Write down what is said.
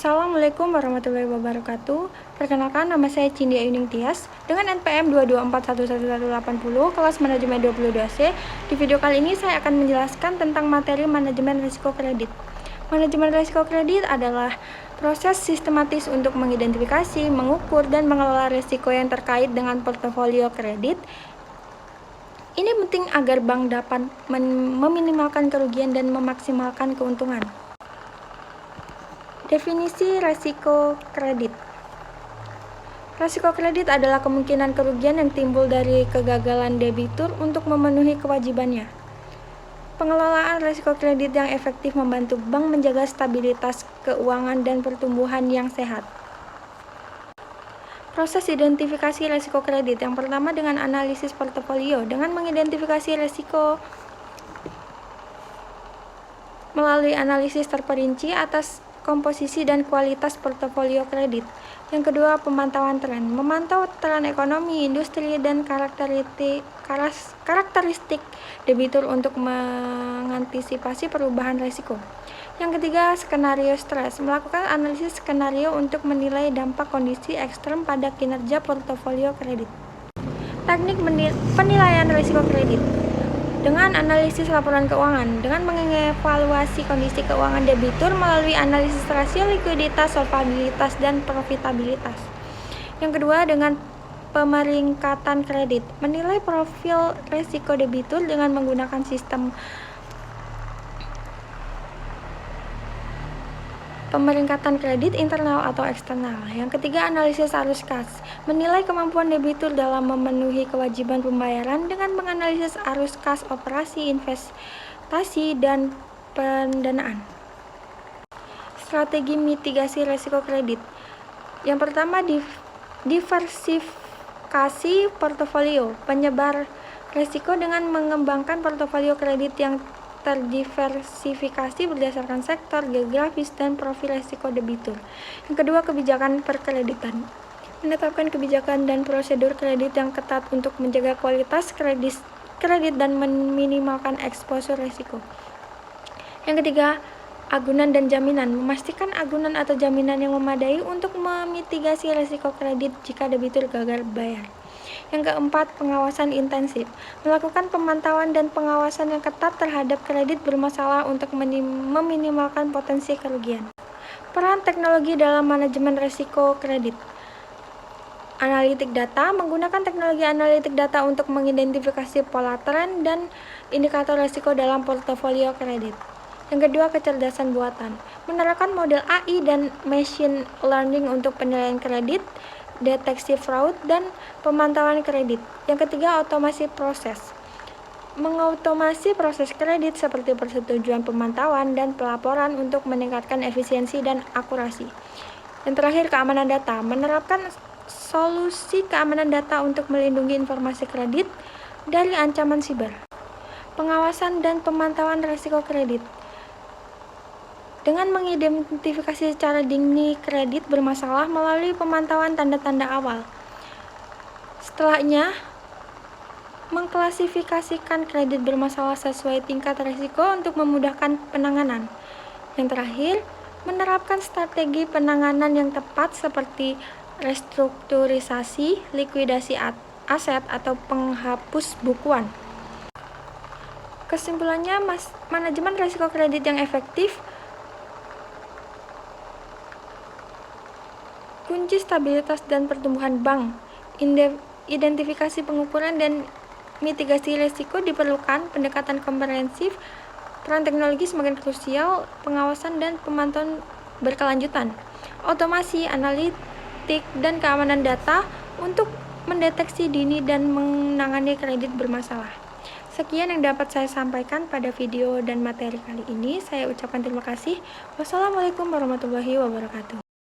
Assalamualaikum warahmatullahi wabarakatuh. Perkenalkan, nama saya Cindy Ayuning Tias dengan NPM 2241180 kelas manajemen 22C. Di video kali ini saya akan menjelaskan tentang materi manajemen risiko kredit. Manajemen risiko kredit adalah proses sistematis untuk mengidentifikasi, mengukur, dan mengelola risiko yang terkait dengan portofolio kredit. Ini penting agar bank dapat meminimalkan kerugian dan memaksimalkan keuntungan. Definisi risiko kredit. Risiko kredit adalah kemungkinan kerugian yang timbul dari kegagalan debitur untuk memenuhi kewajibannya. Pengelolaan risiko kredit yang efektif membantu bank menjaga stabilitas keuangan dan pertumbuhan yang sehat. Proses identifikasi risiko kredit. Yang pertama dengan analisis portofolio. Dengan mengidentifikasi risiko melalui analisis terperinci atas komposisi dan kualitas portofolio kredit. Yang kedua, pemantauan tren. Memantau tren ekonomi, industri, dan karakteristik debitur untuk mengantisipasi perubahan risiko. Yang ketiga, skenario stres. Melakukan analisis skenario untuk menilai dampak kondisi ekstrem pada kinerja portofolio kredit. Teknik penilaian risiko kredit. Dengan analisis laporan keuangan, dengan mengevaluasi kondisi keuangan debitur melalui analisis rasio likuiditas, solvabilitas, dan profitabilitas. Yang kedua, dengan pemeringkatan kredit, menilai profil risiko debitur dengan menggunakan sistem pemeringkatan kredit internal atau eksternal. Yang ketiga, analisis arus kas. Menilai kemampuan debitur dalam memenuhi kewajiban pembayaran dengan menganalisis arus kas operasi, investasi, dan pendanaan. Strategi mitigasi risiko kredit. Yang pertama, diversifikasi portofolio. Penyebar risiko dengan mengembangkan portofolio kredit yang terdiversifikasi berdasarkan sektor, geografis, dan profil risiko debitur. Yang kedua, kebijakan perkreditan. Menetapkan kebijakan dan prosedur kredit yang ketat untuk menjaga kualitas kredit dan meminimalkan eksposur risiko. Yang ketiga, agunan dan jaminan. Memastikan agunan atau jaminan yang memadai untuk memitigasi risiko kredit jika debitur gagal bayar. Yang keempat, pengawasan intensif. Melakukan pemantauan dan pengawasan yang ketat terhadap kredit bermasalah untuk meminimalkan potensi kerugian. Peran teknologi dalam manajemen risiko kredit. Analitik data. Menggunakan teknologi analitik data untuk mengidentifikasi pola tren dan indikator risiko dalam portofolio kredit. Yang kedua, kecerdasan buatan. Menerapkan model AI dan machine learning untuk penilaian kredit, deteksi fraud, dan pemantauan kredit. Yang ketiga, otomasi proses. Mengautomasi proses kredit seperti persetujuan, pemantauan, dan pelaporan untuk meningkatkan efisiensi dan akurasi. Yang terakhir, keamanan data. Menerapkan solusi keamanan data untuk melindungi informasi kredit dari ancaman siber. Pengawasan dan pemantauan risiko kredit. Dengan mengidentifikasi secara dini kredit bermasalah melalui pemantauan tanda-tanda awal. Setelahnya, mengklasifikasikan kredit bermasalah sesuai tingkat risiko untuk memudahkan penanganan. Yang terakhir, menerapkan strategi penanganan yang tepat seperti restrukturisasi, likuidasi aset, atau penghapus bukuan. Kesimpulannya, manajemen risiko kredit yang efektif kunci stabilitas dan pertumbuhan bank. Identifikasi, pengukuran, dan mitigasi risiko diperlukan. Pendekatan komprehensif, peran teknologi semakin krusial, pengawasan dan pemantauan berkelanjutan. Otomasi, analitik, dan keamanan data untuk mendeteksi dini dan menangani kredit bermasalah. Sekian yang dapat saya sampaikan pada video dan materi kali ini. Saya ucapkan terima kasih. Wassalamualaikum warahmatullahi wabarakatuh.